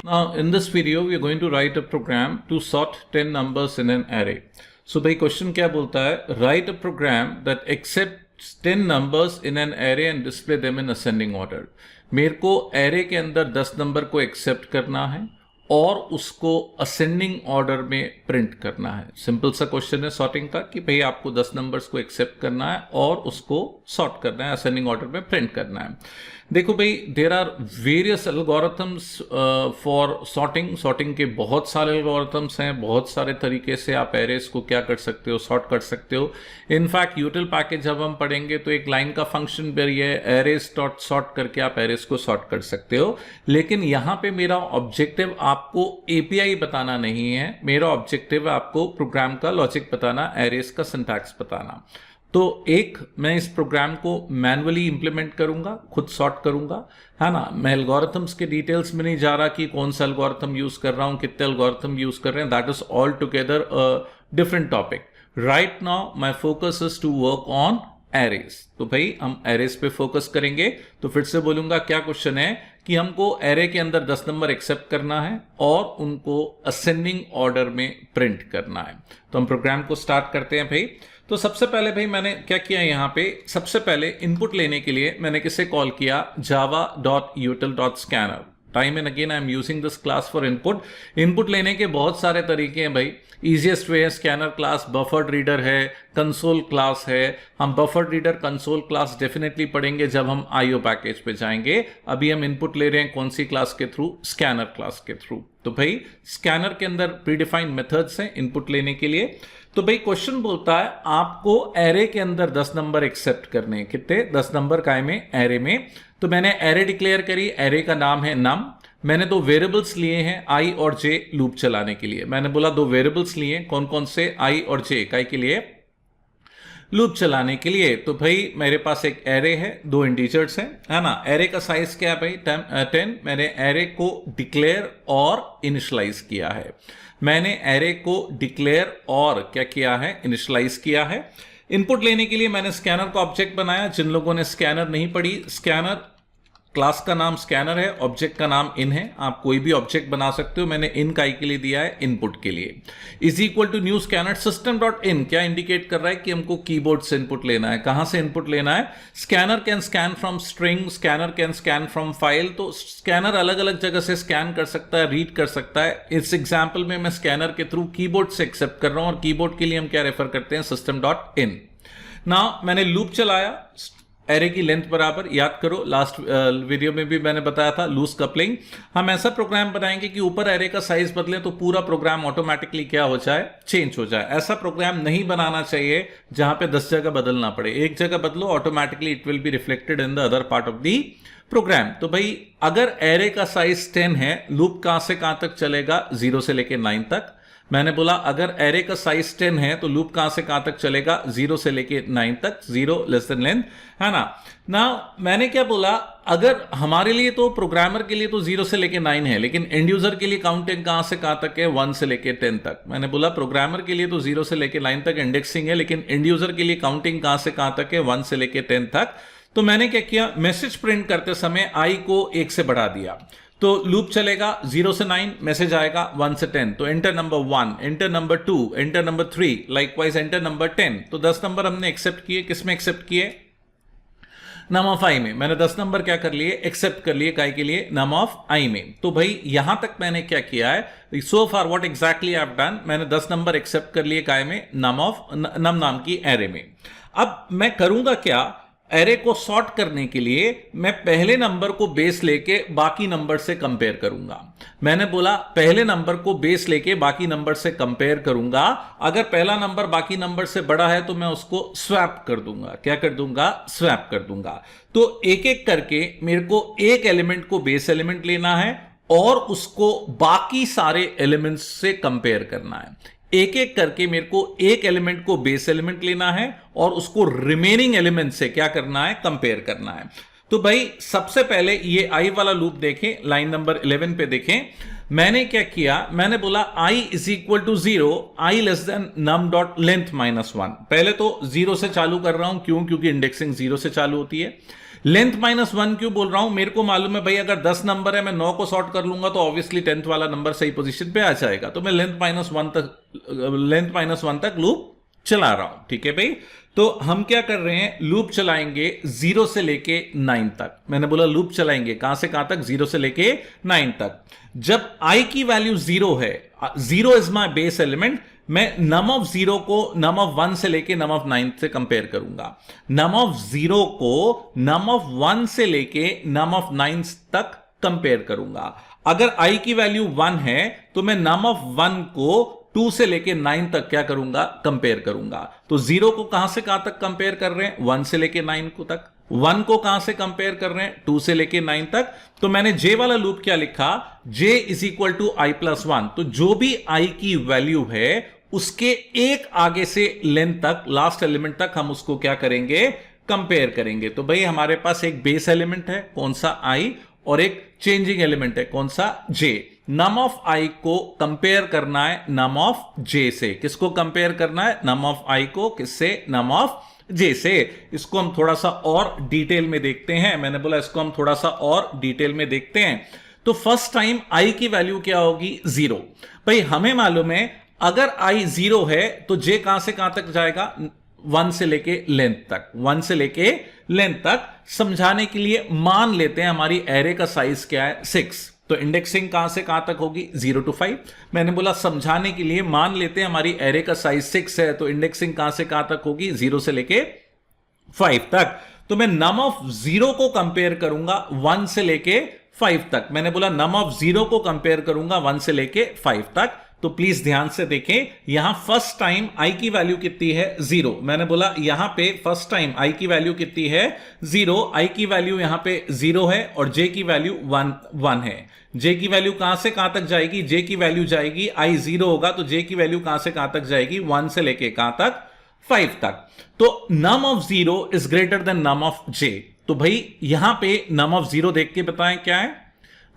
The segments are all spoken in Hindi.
Now, in this video, we are going to write a program to sort 10 numbers in an array. So, भाई question क्या बोलता है? Write a program that accepts 10 numbers in an array and display them in ascending order. मेरे को array के अंदर 10 नंबर को accept करना है और उसको असेंडिंग ऑर्डर में प्रिंट करना है. सिंपल सा क्वेश्चन है सॉर्टिंग का कि भाई आपको 10 नंबर्स को एक्सेप्ट करना है और उसको सॉर्ट करना है, असेंडिंग ऑर्डर में प्रिंट करना है. देखो भाई, there are various algorithms for sorting के बहुत सारे एल्गोरिथम्स हैं. बहुत सारे तरीके से आप एरेस को क्या कर सकते हो, सॉर्ट कर सकते हो. इनफैक्ट यूटिल पैकेज जब हम पढ़ेंगे तो एक लाइन का फंक्शन भी है, एरेस डॉट सॉर्ट करके आप एरेस को सॉर्ट कर सकते हो. लेकिन यहां पे मेरा ऑब्जेक्टिव आपको एपीआई बताना नहीं है, मेरा ऑब्जेक्टिव है आपको प्रोग्राम का लॉजिक बताना, एरेस का सिंटैक्स बताना. तो एक मैं इस प्रोग्राम को मैन्युअली इंप्लीमेंट करूंगा, खुद सॉर्ट करूंगा, है ना. मैं एल्गोरिथम्स के डिटेल्स में नहीं जा रहा कि कौन सा एल्गोरिथम यूज कर रहा हूं, कितने एल्गोरिथम यूज कर रहे हैं. That is all together a different topic. Right now my focus is to work on arrays. तो भाई हम एरेस पे फोकस करेंगे. तो फिर से बोलूंगा, क्या क्वेश्चन है कि हमको एरे के अंदर 10 नंबर एक्सेप्ट करना है और उनको असेंडिंग ऑर्डर में प्रिंट करना है. तो हम प्रोग्राम को स्टार्ट करते हैं भाई. तो सबसे पहले भाई मैंने क्या किया, यहां पे सबसे पहले इनपुट लेने के लिए मैंने किसे कॉल किया, java.util.scanner. Time and again I am using this class for input. Input लेने के बहुत सारे तरीके हैं भाई. इजीएस्ट वे है स्कैनर क्लास, बफर्ड रीडर है, कंसोल क्लास है. हम buffered reader console class definitely पढ़ेंगे जब हम आईओ पैकेज पे जाएंगे. अभी हम इनपुट ले रहे हैं कौन सी क्लास के थ्रू, स्कैनर क्लास के थ्रू. तो भाई स्कैनर के अंदर प्रीडिफाइंड मेथड्स हैं इनपुट लेने के लिए. तो भाई क्वेश्चन बोलता है आपको एरे के अंदर 10 नंबर एक्सेप्ट करने हैं. कितने? 10 नंबर काय में, एरे में. तो मैंने एरे डिक्लेयर करी, एरे का नाम है नम. मैंने दो वेरिएबल्स लिए हैं आई और जे लूप चलाने के लिए. मैंने बोला दो वेरिएबल्स लिए, कौन कौन से, आई और जे, काय के लिए, लूप चलाने के लिए. तो भाई मेरे पास एक एरे है, दो इंटीजर्स हैं, है ना. एरे का साइज क्या है भाई, 10. मैंने एरे को डिक्लेयर और इनिशियलाइज किया है. मैंने एरे को डिक्लेयर और क्या किया है, इनिशियलाइज किया है. इनपुट लेने के लिए मैंने स्कैनर का ऑब्जेक्ट बनाया. जिन लोगों ने स्कैनर नहीं पढ़ी, स्कैनर क्लास का नाम स्कैनर है, ऑब्जेक्ट का नाम इन है. आप कोई भी ऑब्जेक्ट बना सकते हो. मैंने इन का के लिए दिया है, इनपुट के लिए. Is equal to new scanner system dot in. क्या इंडिकेट कर रहा है कि हमको कीबोर्ड से इनपुट लेना है. कहां से इनपुट लेना है? Scanner can scan from string, scanner can scan from file. तो स्कैनर अलग अलग जगह से स्कैन कर सकता है, रीड कर सकता है. इस एग्जाम्पल में मैं स्कैनर के थ्रू कीबोर्ड से एक्सेप्ट कर रहा हूं और कीबोर्ड के लिए हम क्या रेफर करते हैं, सिस्टम डॉट इन. नाउ मैंने लूप चलाया एरे की लेंथ बराबर. याद करो लास्ट वीडियो में भी मैंने बताया था लूज कपलिंग. हम ऐसा प्रोग्राम बनाएंगे कि ऊपर एरे का साइज बदले तो पूरा प्रोग्राम ऑटोमेटिकली क्या हो जाए, चेंज हो जाए. ऐसा प्रोग्राम नहीं बनाना चाहिए जहां पे 10 जगह बदलना पड़े. एक जगह बदलो, automatically it will be reflected in the other part of the program. तो भाई अगर एरे का साइज 10 है, लूप कहां से कहां तक चलेगा, 0 से लेके 9 तक. मैंने बोला अगर एरे का साइज 10 है तो लूप कहां से कहां तक चलेगा, 0 से लेके 9 तक. 0 लेस देन लेंथ, है ना. ना मैंने क्या बोला, अगर हमारे लिए तो प्रोग्रामर के लिए तो 0 से लेके 9 है, लेकिन एंड यूजर के लिए काउंटिंग कहां से कहां तक है, 1 से लेके 10 तक. मैंने बोला प्रोग्रामर के लिए तो 0 से लेके 9 तक इंडेक्सिंग है, लेकिन एंड यूजर के लिए काउंटिंग कहां से कहां तक है, 1 से लेके 10 तक. तो मैंने क्या किया, मैसेज प्रिंट करते समय आई को 1 से बढ़ा दिया. तो लूप चलेगा 0 से 9, मैसेज आएगा 1 से 10. तो enter number 1, enter number 2, enter number 3, likewise enter number 10. तो 10 नंबर हमने एक्सेप्ट किए. किसमें एक्सेप्ट किए? नम ऑफ आई में. मैंने 10 नंबर क्या कर लिए, एक्सेप्ट कर लिए. काय के लिए? नम ऑफ आई में. तो भाई यहां तक मैंने क्या किया है, so far what exactly I have done, मैंने 10 नंबर एक्सेप्ट कर लिए. काय में? नम नाम की एरे में. अब मैं करूंगा क्या, एरे को सॉर्ट करने के लिए मैं पहले नंबर को बेस लेके बाकी नंबर से कंपेयर करूंगा. मैंने बोला पहले नंबर को बेस लेके बाकी नंबर से कंपेयर करूंगा. अगर पहला नंबर बाकी नंबर से बड़ा है तो मैं उसको स्वैप कर दूंगा. क्या कर दूंगा? स्वैप कर दूंगा. तो एक एक करके मेरे को एक एलिमेंट को बेस एलिमेंट लेना है और उसको बाकी सारे एलिमेंट्स से कंपेयर करना है. एक एक करके मेरे को एक एलिमेंट को बेस एलिमेंट लेना है और उसको रिमेनिंग एलिमेंट से क्या करना है, कंपेयर करना है. तो भाई सबसे पहले ये आई वाला लूप देखें, लाइन नंबर 11 पे देखें. मैंने क्या किया, मैंने बोला i is equal to 0, i less than num dot length -1. पहले तो 0 से चालू कर रहा हूं. क्यों? क्योंकि इंडेक्सिंग 0 से चालू होती है. लेंथ -1 क्यों बोल रहा हूं? मेरे को मालूम है भाई अगर 10 नंबर है, मैं 9 को सॉर्ट कर लूंगा तो ऑब्वियसली 10th वाला नंबर सही पोजीशन पे आ जाएगा, तो मैं लेंथ -1 तक लूप चला रहा हूं। ठीक है भाई, तो हम क्या कर रहे हैं, लूप चलाएंगे 0 से लेके 9 तक। मैंने बोला लूप चलाएंगे कहां से कहां तक, 0 से लेके 9 तक। जब i की वैल्यू 0 है, 0 इज माई बेस एलिमेंट, मैं नम ऑफ 0 को नम ऑफ 1 से लेके नम ऑफ 9 से कंपेयर करूंगा। नम ऑफ 0 को नम ऑफ 1 से लेके नम ऑफ 9 तक कंपेयर करूंगा। अगर i की वैल्यू 1 है तो मैं नम ऑफ 1 को 2 से लेके 9 तक क्या करूंगा, कंपेयर करूंगा। तो 0 को कहां से कहां तक कंपेयर कर रहे हैं, 1 से लेके 9 को तक। 1 को कहां से कंपेयर कर रहे हैं, 2 से लेके 9 तक। तो मैंने j वाला लूप क्या लिखा, j is equal to i plus 1। तो जो भी i की वैल्यू है उसके एक आगे से लेंथ तक, लास्ट एलिमेंट तक हम उसको क्या करेंगे, कंपेयर करेंगे। तो भाई हमारे पास एक बेस एलिमेंट है कौन सा, i, और एक चेंजिंग एलिमेंट है कौन सा, j। नम ऑफ i को कंपेयर करना है नम ऑफ j से। किसको कंपेयर करना है, नम ऑफ i को किससे, नम ऑफ j से। इसको हम थोड़ा सा और डिटेल में देखते हैं। मैंने बोला इसको हम थोड़ा सा और डिटेल में देखते हैं। तो फर्स्ट टाइम i की वैल्यू क्या होगी, 0। भाई हमें मालूम है अगर i 0 है तो j कहां से कहां तक जाएगा, 1 से लेके लेंथ तक, 1 से लेके लेंथ तक। समझाने के लिए मान लेते हैं हमारी एरे का साइज क्या है, 6। तो इंडेक्सिंग कहां से कहां तक होगी, 0 to 5। मैंने बोला समझाने के लिए मान लेते हैं हमारी एरे का साइज 6 है, तो इंडेक्सिंग कहां से कहां तक होगी, 0 से लेके 5 तक। तो मैं नम ऑफ 0 को कंपेयर करूंगा 1 से लेके 5 तक। मैंने बोला नम ऑफ 0 को कंपेयर करूंगा 1 से लेके 5 तक। तो प्लीज ध्यान से देखें, यहां फर्स्ट टाइम i की वैल्यू कितनी है, 0। मैंने बोला यहां पे फर्स्ट टाइम i की वैल्यू कितनी है, 0। i की वैल्यू यहां पे 0 है और j की वैल्यू 1 है। j की वैल्यू कहां से कहां तक जाएगी, j की वैल्यू जाएगी, i 0 होगा तो j की वैल्यू कहां से कहां तक जाएगी, 1 से लेके कहां तक, 5 तक। तो num of 0 is greater than num of j। तो भाई यहां पे नम ऑफ 0 देख के बताएं क्या है,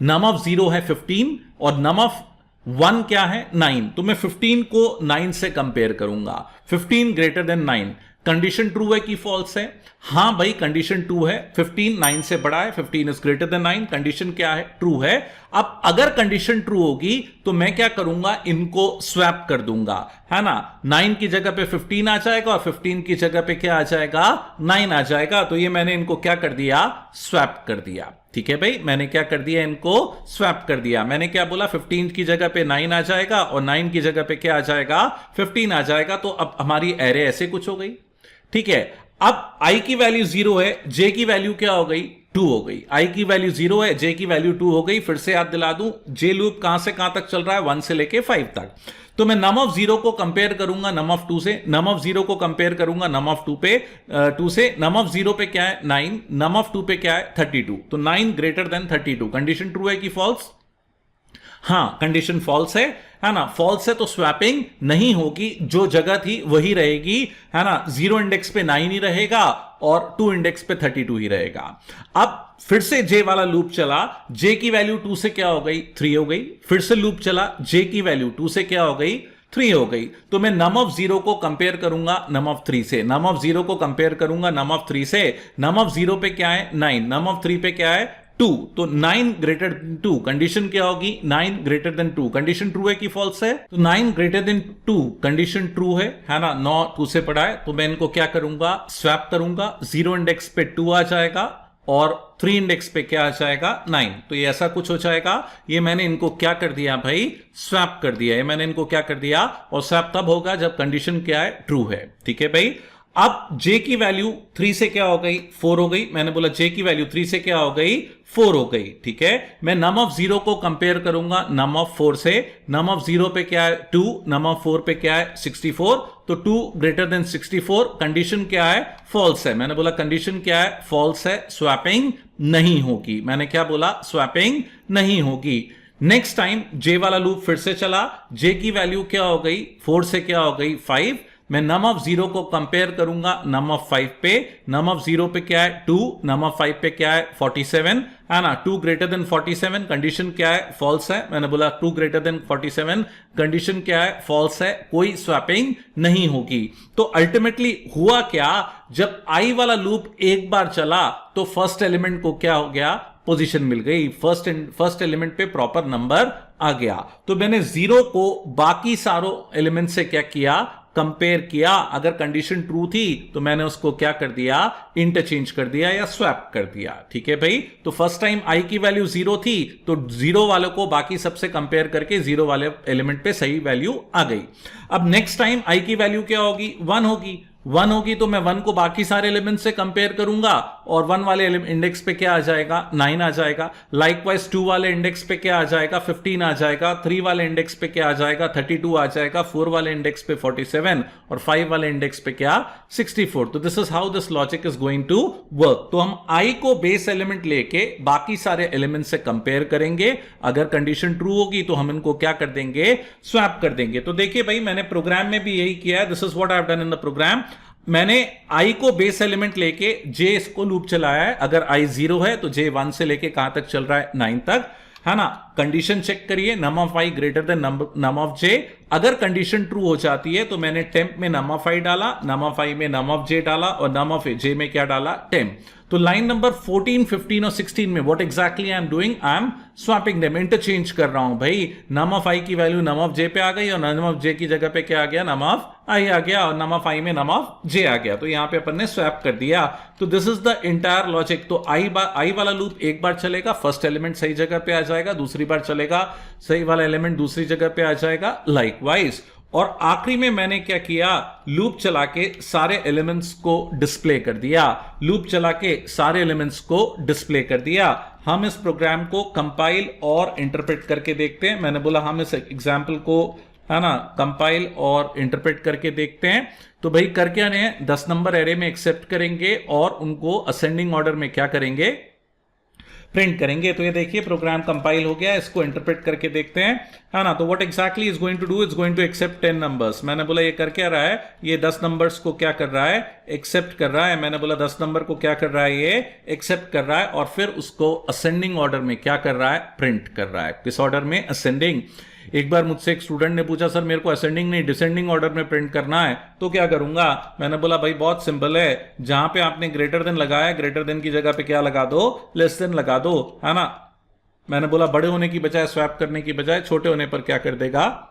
नम ऑफ 0 है 15 और नम ऑफ 1 क्या है, 9। तो मैं 15 को 9 से कंपेयर करूंगा, 15 ग्रेटर देन 9। कंडीशन ट्रू है कि फॉल्स है, हां भाई कंडीशन ट्रू है, 15 9 से बड़ा है, 15 इज ग्रेटर देन 9। कंडीशन क्या है, ट्रू है। अब अगर कंडीशन ट्रू होगी तो मैं क्या करूंगा, इनको स्वैप कर दूंगा, है ना। 9 की जगह पे 15 आ जाएगा और 15 की जगह पे क्या आ जाएगा, 9 आ जाएगा। तो ये मैंने इनको क्या कर दिया, स्वैप कर दिया। ठीक है भाई, मैंने क्या कर दिया, इनको स्वैप कर दिया। मैंने क्या बोला, 15 की जगह पे 9 आ जाएगा और 9 की जगह पे क्या आ जाएगा, 15 आ जाएगा। तो अब हमारी एरे ऐसे कुछ हो गई। ठीक है, अब i की वैल्यू 0 है, j की वैल्यू क्या हो गई, 2 हो गई। i की वैल्यू 0 है, j की वैल्यू 2 हो गई। फिर से याद दिला दूं, j लूप कहां से कहां तक चल रहा है, 1 से लेके 5 तक। तो मैं नम ऑफ 0 को कंपेयर करूंगा नम ऑफ 2 से, नम ऑफ 0 को कंपेयर करूंगा नम ऑफ 2 से। नम ऑफ 0 पे क्या है, 9, नम ऑफ 2 पे क्या है, 32। तो 9 ग्रेटर देन 32। कंडीशन ट्रू है कि फॉल्स, हां कंडीशन फॉल्स है ना। फॉल्स है तो स्वैपिंग नहीं होगी, जो जगह थी वही रहेगी, है ना। 0 इंडेक्स पे 9 ही रहेगा और 2 इंडेक्स पे 32 ही रहेगा। अब फिर से j वाला लूप चला, j की वैल्यू 2 से क्या हो गई, 3 हो गई। फिर से लूप चला, j की वैल्यू 2 से क्या हो गई, 3 हो गई। तो मैं नम ऑफ 0 को कंपेयर करूंगा नम ऑफ 3 से, नम ऑफ 0 को कंपेयर करूंगा नम ऑफ 3 से। नम ऑफ 0 पे क्या है, 9, नम ऑफ 3 पे क्या है, 2। तो 9 ग्रेटर देन 2। कंडीशन क्या होगी, 9 ग्रेटर देन 2। कंडीशन ट्रू है कि फॉल्स है, तो 9 ग्रेटर देन 2 कंडीशन ट्रू है ना। 9 2 से पड़ा है, तो मैं इनको क्या करूंगा, स्वैप करूंगा। 0 इंडेक्स पे 2 आ जाएगा और 3 इंडेक्स पे क्या आ जाएगा, 9। तो ये ऐसा कुछ हो जाएगा। ये मैंने इनको क्या कर दिया भाई, स्वैप कर दिया। ये मैंने इनको क्या कर दिया, और स्वैप तब होगा जब कंडीशन क्या है, ट्रू है। ठीक है भाई। अब j की वैल्यू 3 से क्या हो गई, 4 हो गई। मैंने बोला j की वैल्यू 3 से क्या हो गई, 4 हो गई। ठीक है, मैं नम ऑफ 0 को कंपेयर करूंगा नम ऑफ 4 से। नम ऑफ 0 पे क्या है, 2, नम ऑफ 4 पे क्या है, 64। तो 2 ग्रेटर देन 64। कंडीशन क्या है, फॉल्स है। मैंने बोला कंडीशन क्या है, फॉल्स है, स्वैपिंग नहीं होगी। मैंने क्या बोला, स्वैपिंग नहीं होगी। नेक्स्ट टाइम j वाला लूप फिर से चला, j की वैल्यू क्या हो गई, 4 से क्या हो गई, 5। मैं नम ऑफ 0 को कंपेयर करूंगा नम ऑफ 5 पे। नम ऑफ 0 पे क्या है 2, नम ऑफ 5 पे क्या है 47, है ना। 2 ग्रेटर देन 47, कंडीशन क्या है फॉल्स है। मैंने बोला 2 ग्रेटर देन 47, कंडीशन क्या है फॉल्स है, कोई स्वैपिंग नहीं होगी। तो अल्टीमेटली हुआ क्या, जब आई वाला लूप एक बार चला तो फर्स्ट एलिमेंट को क्या हो गया, पोजीशन मिल गई, फर्स्ट एलिमेंट पे प्रॉपर नंबर आ गया। तो मैंने 0 को बाकी सारों एलिमेंट से क्या किया, कंपेयर किया। अगर कंडीशन ट्रू थी तो मैंने उसको क्या कर दिया, इंटरचेंज कर दिया या स्वैप कर दिया। ठीक है भाई। तो फर्स्ट टाइम आई की वैल्यू 0 थी तो 0 वालों को बाकी सबसे कंपेयर करके 0 वाले एलिमेंट पे सही वैल्यू आ गई। अब नेक्स्ट टाइम आई की वैल्यू क्या होगी, 1 होगी। 1 होगी तो मैं 1 को बाकी सारे एलिमेंट से कंपेयर करूंगा और 1 वाले इंडेक्स पे क्या आ जाएगा, 9 आ जाएगा। लाइकवाइज 2 वाले इंडेक्स पे क्या आ जाएगा, 15 आ जाएगा। 3 वाले इंडेक्स पे क्या आ जाएगा, 32 आ जाएगा। 4 वाले इंडेक्स पे 47 और 5 वाले इंडेक्स पे क्या, 64। तो this is how this logic is going to work. तो हम आई को बेस एलिमेंट लेके बाकी सारे एलिमेंट से कंपेयर करेंगे। अगर कंडीशन ट्रू होगी तो हम इनको क्या कर देंगे, स्वैप कर देंगे। तो देखिए भाई, मैंने प्रोग्राम में भी यही किया है। This is what I have done in the program. मैंने आई को बेस एलिमेंट लेके जे इसको लूप चलाया है। अगर आई 0 है तो जे 1 से लेके कहां तक चल रहा है, 9 तक, है ना। कंडीशन चेक करिए, num of I greater than num of J. अगर कंडीशन ट्रू हो जाती है तो मैंने टेम्प में नम ऑफ आई डाला, नम ऑफ आई में नम ऑफ जे डाला और नम ऑफ जे में क्या डाला, टेम्प। तो लाइन नंबर 14, 15 और 16 में what exactly I am doing, I am swapping them, interchange कर रहा हूं भाई। नम ऑफ आई की वैल्यू नम ऑफ जे पे आ गई और नम ऑफ जे की जगह पे क्या आ गया, नम ऑफ आई आ गया और नम ऑफ आई में नम ऑफ जे आ गया। तो यहां पे अपन ने स्वैप कर दिया। तो this is the entire logic. तो आई वाला लूप एक बार चलेगा, फर्स्ट एलिमेंट सही जगह पे आ जाएगा, दूसरी बार चलेगा, सही वाला एलिमेंट दूसरी जगह पे आ जाएगा, लाइकवाइज। और आखिरी में मैंने क्या किया, लूप चला के सारे एलिमेंट्स को डिस्प्ले कर दिया। लूप चला के सारे एलिमेंट्स को डिस्प्ले कर दिया। हम इस प्रोग्राम को कंपाइल और इंटरप्रेट करके देखते हैं। मैंने बोला हम इस एग्जाम्पल को, है ना, कंपाइल और इंटरप्रेट करके देखते हैं। तो भाई कर क्या रहे हैं, 10 नंबर एरे में एक्सेप्ट करेंगे और उनको असेंडिंग ऑर्डर में क्या करेंगे, प्रिंट करेंगे। तो ये देखिए प्रोग्राम कंपाइल हो गया, इसको इंटरप्रेट करके देखते हैं, है ना। तो what exactly is going to do, is going to accept 10 numbers. मैंने बोला ये कर क्या रहा है, ये 10 नंबर्स को क्या कर रहा है, एक्सेप्ट कर रहा है। मैंने बोला 10 नंबर को क्या कर रहा है, ये एक्सेप्ट कर रहा है और फिर उसको असेंडिंग ऑर्डर में क्या कर रहा है, प्रिंट कर रहा है। किस ऑर्डर में, असेंडिंग। एक बार मुझसे एक स्टूडेंट ने पूछा, सर मेरे को असेंडिंग नहीं डिसेंडिंग ऑर्डर में प्रिंट करना है तो क्या करूंगा। मैंने बोला भाई बहुत सिंपल है, जहां पे आपने ग्रेटर देन लगाया है, ग्रेटर देन की जगह पे क्या लगा दो, लेस देन लगा दो, है ना। मैंने बोला बड़े होने की बजाय, स्वैप करने की बजाय छोटे होने पर क्या कर देगा,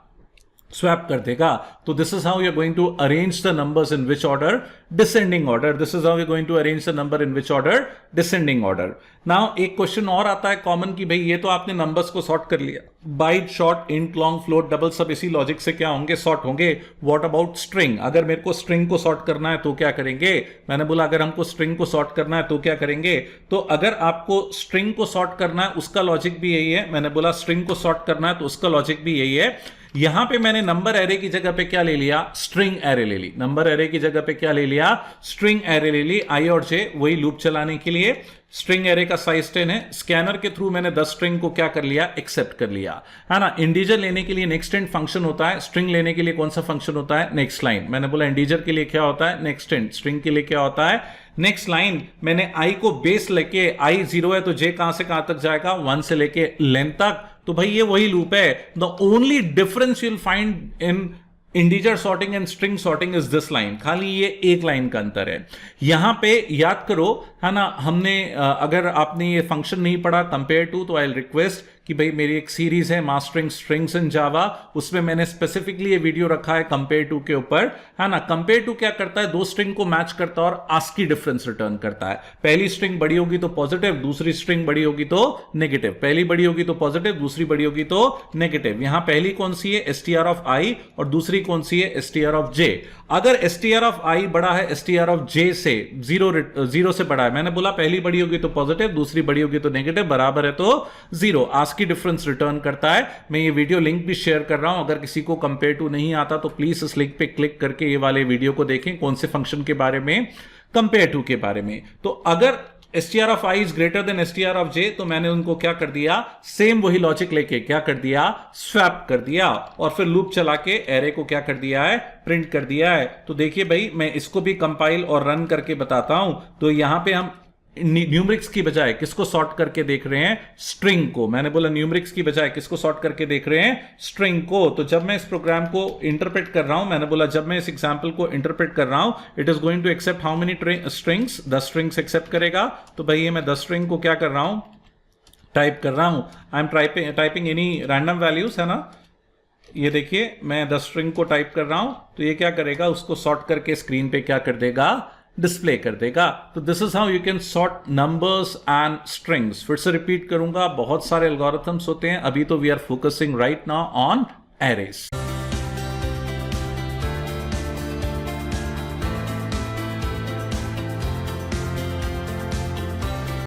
स्वैप कर देगा। तो this is how you are going to arrange the numbers in which order, descending order. This is how you are going to arrange the number in which order, descending order. Now एक क्वेश्चन और आता है कॉमन कि भाई ये तो आपने नंबर्स को सॉर्ट कर लिया, byte, short, int, long, float, double, सब इसी लॉजिक से क्या होंगे, सॉर्ट होंगे। व्हाट अबाउट स्ट्रिंग, अगर मेरे को स्ट्रिंग को सॉर्ट करना है तो क्या करेंगे। मैंने बोला अगर हमको स्ट्रिंग को सॉर्ट करना है तो क्या करेंगे। तो अगर आपको स्ट्रिंग को सॉर्ट करना है उसका लॉजिक भी यही है। मैंने बोला स्ट्रिंग को सॉर्ट करना है तो उसका लॉजिक भी यही है। यहां पे मैंने नंबर एरे की जगह पे क्या ले लिया, स्ट्रिंग एरे ले ली। नंबर एरे की जगह पे क्या ले लिया, स्ट्रिंग एरे ले ली। आई और जे वही लूप चलाने के लिए। स्ट्रिंग एरे का साइज 10 है। स्कैनर के थ्रू मैंने 10 स्ट्रिंग को क्या कर लिया, एक्सेप्ट कर लिया, है ना। इंटीजर लेने के लिए नेक्स्ट इंट फंक्शन होता है, स्ट्रिंग लेने के लिए कौन सा फंक्शन होता है, नेक्स्ट लाइन। मैंने बोला इंटीजर के लिए क्या होता है, नेक्स्ट इंट। स्ट्रिंग के लिए क्या होता है, नेक्स्ट लाइन। मैंने आई को बेस लेके, आई 0 है तो जे कहां से कहां तक जाएगा, 1 से लेके लेंथ तक। तो भाई ये वही लूप है। The only difference you'll find in integer sorting and string sorting is this line, खाली ये एक लाइन का अंतर है। यहां पे याद करो, है ना, हमने अगर आपने ये फंक्शन नहीं पढ़ा कंपेयर टू, तो आई रिक्वेस्ट कि भाई मेरी एक सीरीज है मास्टरिंग स्ट्रिंग्स इन जावा, उसमें मैंने स्पेसिफिकली ये वीडियो रखा है कंपेयर टू के ऊपर, है ना। कंपेयर टू क्या करता है, दो स्ट्रिंग को मैच करता है और आस्की डिफरेंस रिटर्न करता है। पहली स्ट्रिंग बड़ी होगी तो पॉजिटिव, दूसरी स्ट्रिंग बड़ी होगी तो नेगेटिव। पहली बड़ी होगी तो पॉजिटिव, दूसरी बड़ी होगी तो नेगेटिव। यहां पहली कौन सी है, str ऑफ आई, और दूसरी कौन सी है, str ऑफ जे। अगर str ऑफ आई बड़ा है str ऑफ जे से, जीरो से बड़ा है, मैंने बोला पहली बड़ी होगी तो पॉजिटिव, दूसरी बड़ी होगी तो नेगेटिव, बराबर है तो जीरो, आस्की डिफरेंस रिटर्न करता है। मैं ये वीडियो लिंक भी शेयर कर रहा हूं, अगर किसी को कंपेयर टू नहीं आता तो प्लीज इस लिंक पे क्लिक करके ये वाले वीडियो को देखें, कौन से फंक्शन के बारे में, कंपेयर टू के बारे में। तो अगर str of i is greater then str of j, तो मैंने उनको क्या कर दिया, सेम वही लॉजिक लेके क्या कर दिया, स्वैप कर दिया और फिर लूप चला के एरे को क्या कर दिया है, प्रिंट कर दिया है। तो देखिए भाई मैं इसको भी कंपाइल और रन करके बताता हूं। तो यहां पे हम न्यूमरिक्स की बजाय किसको सॉर्ट करके देख रहे हैं, स्ट्रिंग को। मैंने बोला न्यूमरिक्स की बजाय किसको सॉर्ट करके देख रहे हैं, स्ट्रिंग को। तो जब मैं इस प्रोग्राम को इंटरप्रेट कर रहा हूं, मैंने बोला जब मैं इस एग्जांपल को इंटरप्रेट कर रहा हूं, it is going to accept how many strings, 10 strings accept करेगा। तो भाई ये मैं 10 स्ट्रिंग को क्या कर रहा हूं, टाइप कर रहा हूं। I am typing any random values, है ना। ये देखिए मैं 10 स्ट्रिंग को टाइप कर रहा हूं, तो ये क्या करेगा, उसको सॉर्ट करके स्क्रीन पे क्या कर देगा, डिस्प्ले कर देगा। तो this is how you can sort numbers and strings. फिर से रिपीट करूंगा, बहुत सारे एल्गोरिथम्स होते हैं, अभी तो we are focusing right now on arrays.